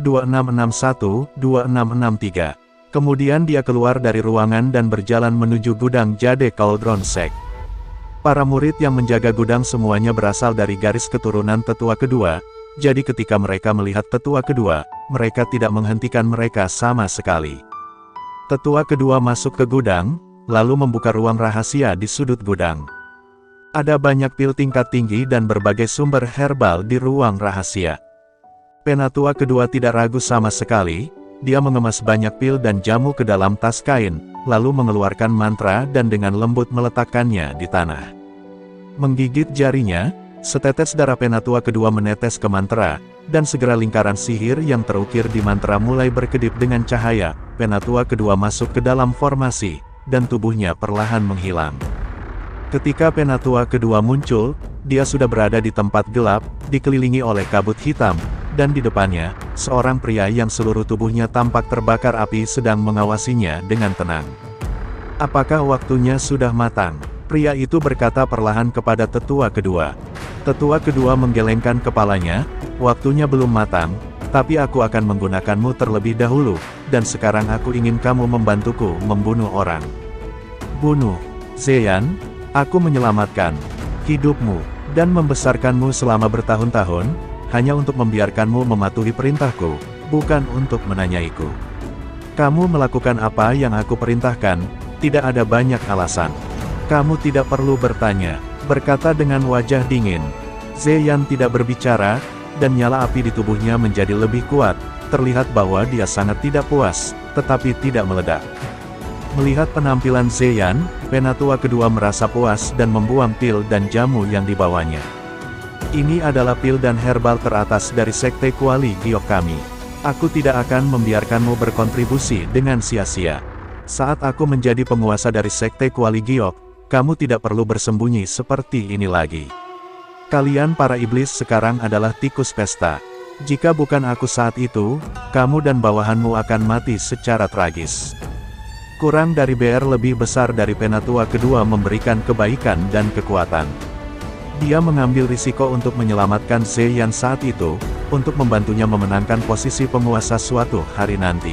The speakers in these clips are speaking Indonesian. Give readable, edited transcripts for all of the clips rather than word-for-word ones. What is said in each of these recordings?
2661-2663. Kemudian dia keluar dari ruangan dan berjalan menuju gudang Jade Cauldron Sect. Para murid yang menjaga gudang semuanya berasal dari garis keturunan tetua kedua, jadi ketika mereka melihat tetua kedua, mereka tidak menghentikan mereka sama sekali. Tetua kedua masuk ke gudang, lalu membuka ruang rahasia di sudut gudang. Ada banyak pil tingkat tinggi dan berbagai sumber herbal di ruang rahasia. Penatua kedua tidak ragu sama sekali. Dia mengemas banyak pil dan jamu ke dalam tas kain, lalu mengeluarkan mantra dan dengan lembut meletakkannya di tanah. Menggigit jarinya, setetes darah penatua kedua menetes ke mantra, dan segera lingkaran sihir yang terukir di mantra mulai berkedip dengan cahaya. Penatua kedua masuk ke dalam formasi, dan tubuhnya perlahan menghilang. Ketika penatua kedua muncul, dia sudah berada di tempat gelap, dikelilingi oleh kabut hitam, dan di depannya, seorang pria yang seluruh tubuhnya tampak terbakar api sedang mengawasinya dengan tenang. Apakah waktunya sudah matang? Pria itu berkata perlahan kepada tetua kedua. Tetua kedua menggelengkan kepalanya, waktunya belum matang, tapi aku akan menggunakanmu terlebih dahulu, dan sekarang aku ingin kamu membantuku membunuh orang. Bunuh. Zeyan, aku menyelamatkan hidupmu, dan membesarkanmu selama bertahun-tahun, hanya untuk membiarkanmu mematuhi perintahku, bukan untuk menanyaiku. Kamu melakukan apa yang aku perintahkan, tidak ada banyak alasan. Kamu tidak perlu bertanya, berkata dengan wajah dingin. Zeyan tidak berbicara, dan nyala api di tubuhnya menjadi lebih kuat, terlihat bahwa dia sangat tidak puas, tetapi tidak meledak. Melihat penampilan Zeyan, penatua kedua merasa puas dan membuang pil dan jamu yang dibawanya. Ini adalah pil dan herbal teratas dari Sekte Kuali Giok kami. Aku tidak akan membiarkanmu berkontribusi dengan sia-sia. Saat aku menjadi penguasa dari Sekte Kuali Giok, kamu tidak perlu bersembunyi seperti ini lagi. Kalian para iblis sekarang adalah tikus pesta. Jika bukan aku saat itu, kamu dan bawahanmu akan mati secara tragis. Kurang dari BR lebih besar dari penatua kedua memberikan kebaikan dan kekuatan. Dia mengambil risiko untuk menyelamatkan Zeyan saat itu, untuk membantunya memenangkan posisi penguasa suatu hari nanti.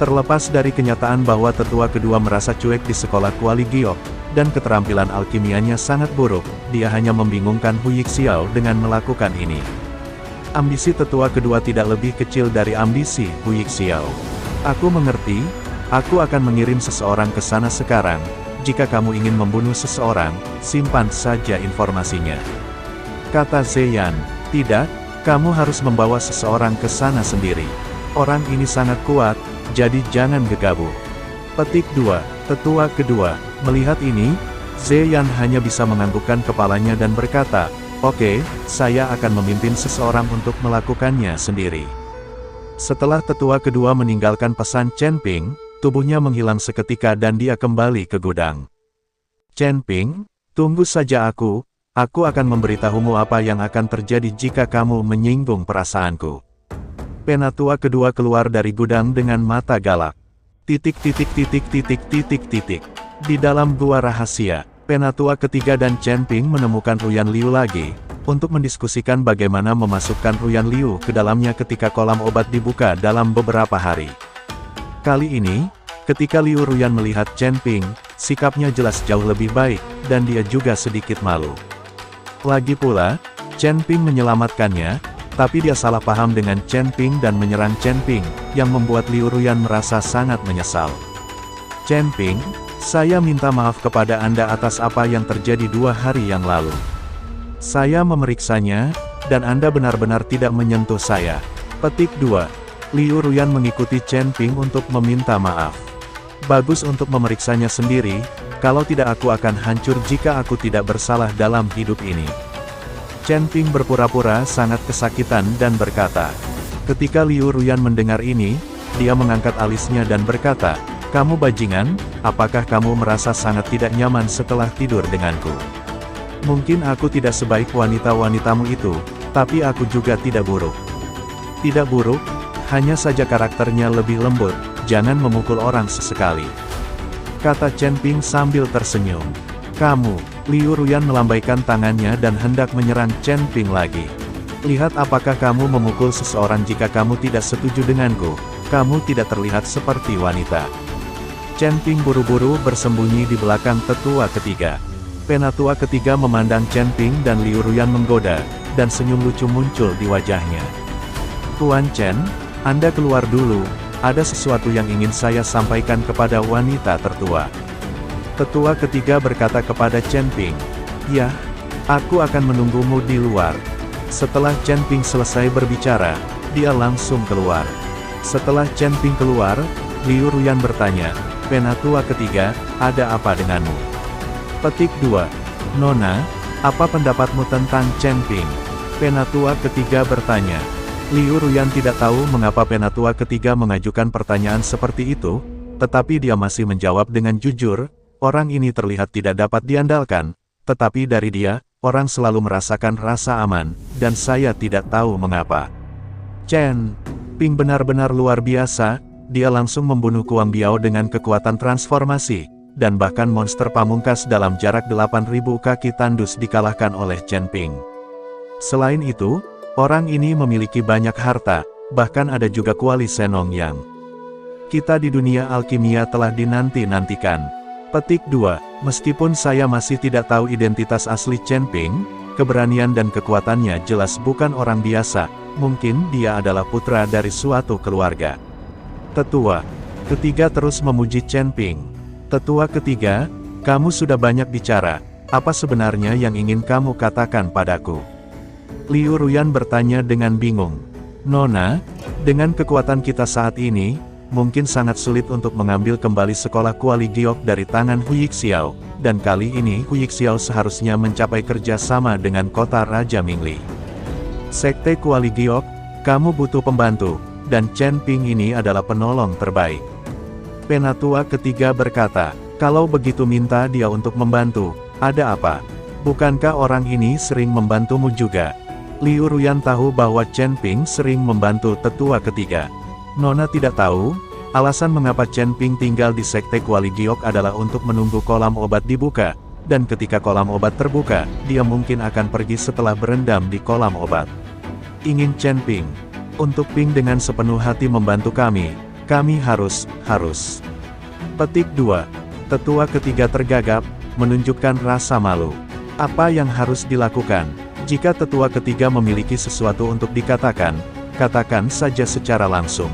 Terlepas dari kenyataan bahwa tetua kedua merasa cuek di sekolah Kuali Giok, dan keterampilan alkimianya sangat buruk, dia hanya membingungkan Hu Yixiao dengan melakukan ini. Ambisi tetua kedua tidak lebih kecil dari ambisi Hu Yixiao. Aku mengerti, aku akan mengirim seseorang ke sana sekarang. Jika kamu ingin membunuh seseorang, simpan saja informasinya. Kata Zeyan, tidak, kamu harus membawa seseorang ke sana sendiri. Orang ini sangat kuat, jadi jangan gegabah. Petik 2, tetua kedua. Melihat ini, Zeyan hanya bisa menganggukkan kepalanya dan berkata, oke, saya akan memimpin seseorang untuk melakukannya sendiri. Setelah tetua kedua meninggalkan pesan Chen Ping, tubuhnya menghilang seketika dan dia kembali ke gudang. Chen Ping, tunggu saja aku akan memberitahumu apa yang akan terjadi jika kamu menyinggung perasaanku. Penatua kedua keluar dari gudang dengan mata galak. Di dalam gua rahasia, penatua ketiga dan Chen Ping menemukan Ruyan Liu lagi, untuk mendiskusikan bagaimana memasukkan Ruyan Liu ke dalamnya ketika kolam obat dibuka dalam beberapa hari. Kali ini, ketika Liu Ruyan melihat Chen Ping, sikapnya jelas jauh lebih baik, dan dia juga sedikit malu. Lagi pula, Chen Ping menyelamatkannya, tapi dia salah paham dengan Chen Ping dan menyerang Chen Ping, yang membuat Liu Ruyan merasa sangat menyesal. Chen Ping, saya minta maaf kepada Anda atas apa yang terjadi 2 hari yang lalu. Saya memeriksanya, dan Anda benar-benar tidak menyentuh saya. Petik 2. Liu Ruyan mengikuti Chen Ping untuk meminta maaf. Bagus untuk memeriksanya sendiri, kalau tidak aku akan hancur jika aku tidak bersalah dalam hidup ini. Chen Ping berpura-pura sangat kesakitan dan berkata. Ketika Liu Ruyan mendengar ini, dia mengangkat alisnya dan berkata, kamu bajingan, apakah kamu merasa sangat tidak nyaman setelah tidur denganku? Mungkin aku tidak sebaik wanita-wanitamu itu, tapi aku juga tidak buruk. Tidak buruk? Hanya saja karakternya lebih lembut, jangan memukul orang sesekali. Kata Chen Ping sambil tersenyum. Kamu, Liu Ruyan melambaikan tangannya dan hendak menyerang Chen Ping lagi. Lihat apakah kamu memukul seseorang jika kamu tidak setuju denganku. Kamu tidak terlihat seperti wanita. Chen Ping buru-buru bersembunyi di belakang tetua ketiga. Penatua ketiga memandang Chen Ping dan Liu Ruyan menggoda, dan senyum lucu muncul di wajahnya. Tuan Chen, Anda keluar dulu, ada sesuatu yang ingin saya sampaikan kepada wanita tertua. Tetua ketiga berkata kepada Chen Ping, "Ya, aku akan menunggumu di luar." Setelah Chen Ping selesai berbicara, dia langsung keluar. Setelah Chen Ping keluar, Liu Ruyan bertanya, "Penatua ketiga, ada apa denganmu?" Petik 2. Nona, apa pendapatmu tentang Chen Ping? Penatua ketiga bertanya. Liu Ruyan tidak tahu mengapa penatua ketiga mengajukan pertanyaan seperti itu, tetapi dia masih menjawab dengan jujur, orang ini terlihat tidak dapat diandalkan, tetapi dari dia, orang selalu merasakan rasa aman, dan saya tidak tahu mengapa. Chen Ping benar-benar luar biasa, dia langsung membunuh Kuang Biao dengan kekuatan transformasi, dan bahkan monster pamungkas dalam jarak 8.000 kaki tandus dikalahkan oleh Chen Ping. Selain itu, orang ini memiliki banyak harta, bahkan ada juga kuali Senong Yang. Kita di dunia alkimia telah dinanti-nantikan. Petik 2. Meskipun saya masih tidak tahu identitas asli Chen Ping, keberanian dan kekuatannya jelas bukan orang biasa, mungkin dia adalah putra dari suatu keluarga. Tetua ketiga terus memuji Chen Ping. Tetua ketiga, kamu sudah banyak bicara, apa sebenarnya yang ingin kamu katakan padaku? Liu Ruyan bertanya dengan bingung. Nona, dengan kekuatan kita saat ini, mungkin sangat sulit untuk mengambil kembali sekolah Kuali Giok dari tangan Hu Yixiao, dan kali ini Hu Yixiao seharusnya mencapai kerjasama dengan kota Raja Mingli. Sekte Kuali Giok, kamu butuh pembantu, dan Chen Ping ini adalah penolong terbaik. Penatua ketiga berkata, kalau begitu minta dia untuk membantu, ada apa? Bukankah orang ini sering membantumu juga? Liu Ruyan tahu bahwa Chen Ping sering membantu tetua ketiga. Nona tidak tahu, alasan mengapa Chen Ping tinggal di Sekte Kuali Giok adalah untuk menunggu kolam obat dibuka, dan ketika kolam obat terbuka, dia mungkin akan pergi setelah berendam di kolam obat. Ingin Chen Ping. Untuk Ping dengan sepenuh hati membantu kami harus. Petik 2. Tetua ketiga tergagap, menunjukkan rasa malu. Apa yang harus dilakukan? Jika tetua ketiga memiliki sesuatu untuk dikatakan, katakan saja secara langsung.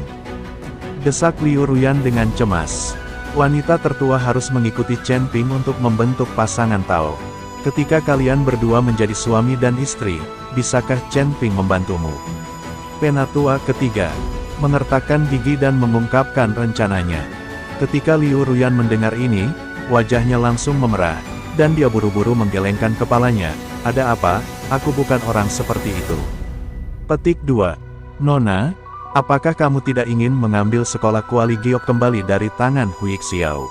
Desak Liu Ruyan dengan cemas. Wanita tertua harus mengikuti Chen Ping untuk membentuk pasangan Tao. Ketika kalian berdua menjadi suami dan istri, bisakah Chen Ping membantumu? Penatua ketiga mengertakkan gigi dan mengungkapkan rencananya. Ketika Liu Ruyan mendengar ini, wajahnya langsung memerah, dan dia buru-buru menggelengkan kepalanya. Ada apa? Aku bukan orang seperti itu. Petik 2. Nona, apakah kamu tidak ingin mengambil sekolah Kuali Giok kembali dari tangan Hu Yixiao?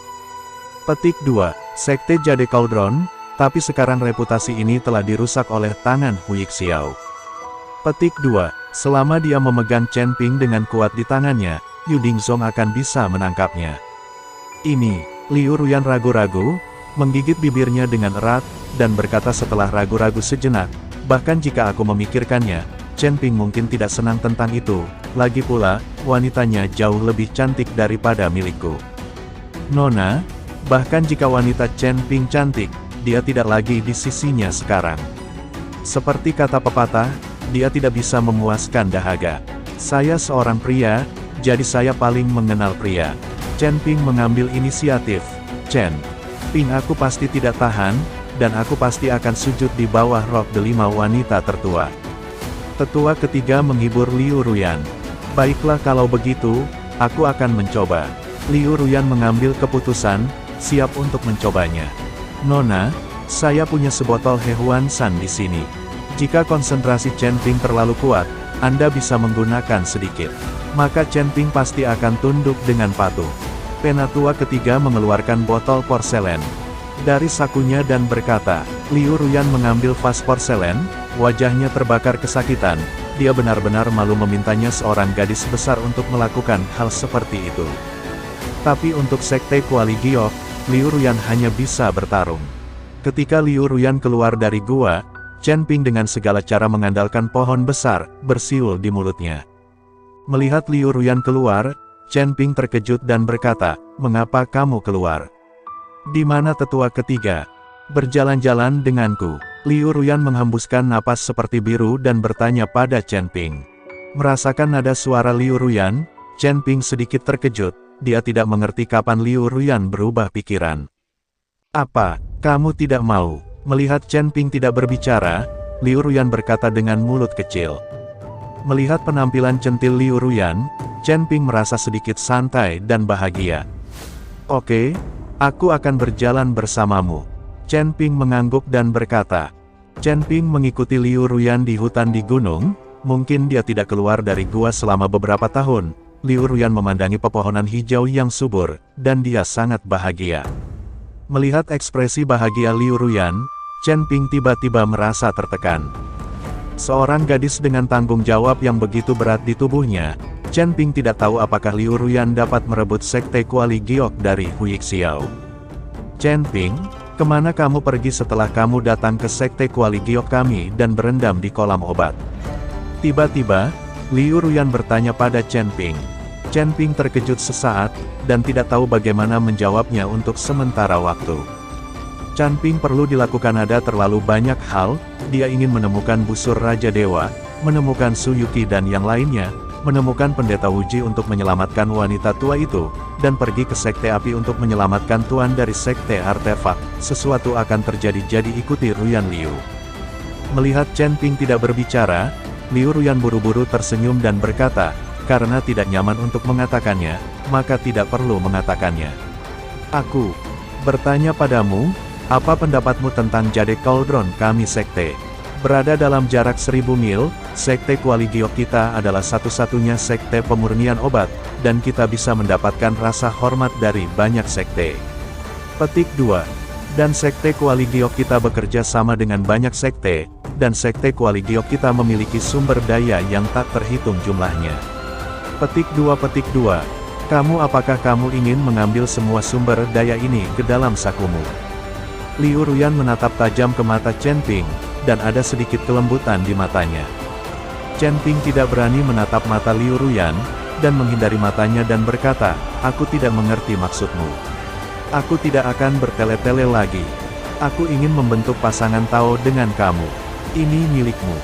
Petik 2. Sekte Jade Cauldron, tapi sekarang reputasi ini telah dirusak oleh tangan Hu Yixiao. Petik 2. Selama dia memegang Chen Ping dengan kuat di tangannya, Yu Dingzong akan bisa menangkapnya. Ini, Liu Ruyan ragu-ragu, menggigit bibirnya dengan erat, dan berkata setelah ragu-ragu sejenak, bahkan jika aku memikirkannya, Chen Ping mungkin tidak senang tentang itu, lagi pula, wanitanya jauh lebih cantik daripada milikku. Nona, bahkan jika wanita Chen Ping cantik, dia tidak lagi di sisinya sekarang. Seperti kata pepatah, dia tidak bisa memuaskan dahaga. Saya seorang pria, jadi saya paling mengenal pria. Chen Ping mengambil inisiatif. Chen Ping, aku pasti tidak tahan, dan aku pasti akan sujud di bawah rok delima wanita tertua. Tetua ketiga menghibur Liu Ruyan. Baiklah kalau begitu, aku akan mencoba. Liu Ruyan mengambil keputusan, siap untuk mencobanya. Nona, saya punya sebotol Hehuan San di sini. Jika konsentrasi Chen Ping terlalu kuat, Anda bisa menggunakan sedikit. Maka Chen Ping pasti akan tunduk dengan patuh. Penatua ketiga mengeluarkan botol porselen dari sakunya dan berkata, Liu Ruyan mengambil vas porselen, wajahnya terbakar kesakitan, dia benar-benar malu memintanya seorang gadis besar untuk melakukan hal seperti itu. Tapi untuk Sekte Kuali Giok, Liu Ruyan hanya bisa bertarung. Ketika Liu Ruyan keluar dari gua, Chen Ping dengan segala cara mengandalkan pohon besar, bersiul di mulutnya. Melihat Liu Ruyan keluar, Chen Ping terkejut dan berkata, "Mengapa kamu keluar? Di mana tetua ketiga? Berjalan-jalan denganku." Liu Ruyan menghembuskan napas seperti biru dan bertanya pada Chen Ping. Merasakan nada suara Liu Ruyan, Chen Ping sedikit terkejut, dia tidak mengerti kapan Liu Ruyan berubah pikiran. "Apa, kamu tidak mau?" Melihat Chen Ping tidak berbicara, Liu Ruyan berkata dengan mulut kecil. Melihat penampilan centil Liu Ruyan, Chen Ping merasa sedikit santai dan bahagia. "Oke, aku akan berjalan bersamamu." Chen Ping mengangguk dan berkata. Chen Ping mengikuti Liu Ruyan di hutan di gunung, mungkin dia tidak keluar dari gua selama beberapa tahun. Liu Ruyan memandangi pepohonan hijau yang subur, dan dia sangat bahagia. Melihat ekspresi bahagia Liu Ruyan, Chen Ping tiba-tiba merasa tertekan. Seorang gadis dengan tanggung jawab yang begitu berat di tubuhnya, Chen Ping tidak tahu apakah Liu Ruyan dapat merebut sekte Kuali Giok dari Hui Xiao. "Chen Ping, kemana kamu pergi setelah kamu datang ke sekte Kuali Giok kami dan berendam di kolam obat?" Tiba-tiba, Liu Ruyan bertanya pada Chen Ping. Chen Ping terkejut sesaat, dan tidak tahu bagaimana menjawabnya untuk sementara waktu. Chen Ping perlu dilakukan ada terlalu banyak hal, dia ingin menemukan busur Raja Dewa, menemukan Su Yuki dan yang lainnya, menemukan pendeta Wuji untuk menyelamatkan wanita tua itu, dan pergi ke sekte api untuk menyelamatkan tuan dari sekte artefak. Sesuatu akan terjadi, jadi ikuti Ruyan Liu. Melihat Chen Ping tidak berbicara, Liu Ruyan buru-buru tersenyum dan berkata, "Karena tidak nyaman untuk mengatakannya, maka tidak perlu mengatakannya. Aku bertanya padamu, apa pendapatmu tentang Jade Cauldron kami sekte? Berada dalam jarak 1000 mil, sekte Kuali Giok kita adalah satu-satunya sekte pemurnian obat, dan kita bisa mendapatkan rasa hormat dari banyak sekte." Petik 2. Dan sekte Kuali Giok kita bekerja sama dengan banyak sekte, dan sekte Kuali Giok kita memiliki sumber daya yang tak terhitung jumlahnya. Petik 2. Apakah kamu ingin mengambil semua sumber daya ini ke dalam sakumu? Liu Ruyan menatap tajam ke mata Chen Ping, dan ada sedikit kelembutan di matanya. Chen Ping tidak berani menatap mata Liu Ruyan, dan menghindari matanya dan berkata, "Aku tidak mengerti maksudmu. Aku tidak akan bertele-tele lagi. Aku ingin membentuk pasangan Tao dengan kamu. Ini milikmu.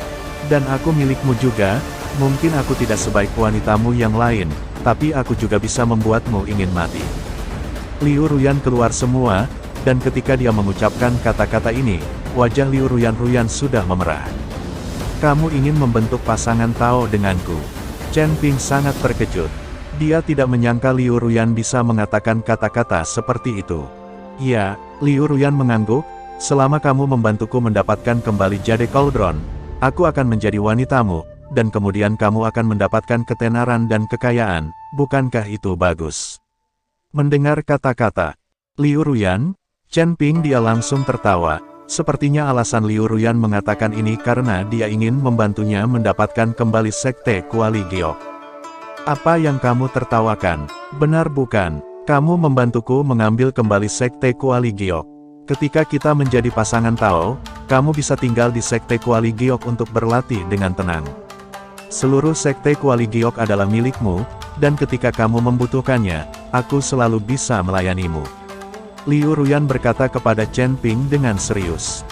Dan aku milikmu juga. Mungkin aku tidak sebaik wanitamu yang lain, tapi aku juga bisa membuatmu ingin mati." Liu Ruyan keluar semua, dan ketika dia mengucapkan kata-kata ini, wajah Liu Ruyan sudah memerah. "Kamu ingin membentuk pasangan Tao denganku?" Chen Ping sangat terkejut. Dia tidak menyangka Liu Ruyan bisa mengatakan kata-kata seperti itu. "Ya," Liu Ruyan mengangguk, "selama kamu membantuku mendapatkan kembali Jade Cauldron, aku akan menjadi wanitamu, dan kemudian kamu akan mendapatkan ketenaran dan kekayaan, bukankah itu bagus?" Mendengar kata-kata Liu Ruyan, Chen Ping dia langsung tertawa. Sepertinya alasan Liu Ruyan mengatakan ini karena dia ingin membantunya mendapatkan kembali sekte Kuali Giok. "Apa yang kamu tertawakan? Benar bukan? Kamu membantuku mengambil kembali sekte Kuali Giok. Ketika kita menjadi pasangan Tao, kamu bisa tinggal di sekte Kuali Giok untuk berlatih dengan tenang. Seluruh sekte Kuali Giok adalah milikmu, dan ketika kamu membutuhkannya, aku selalu bisa melayanimu." Liu Ruyan berkata kepada Chen Ping dengan serius.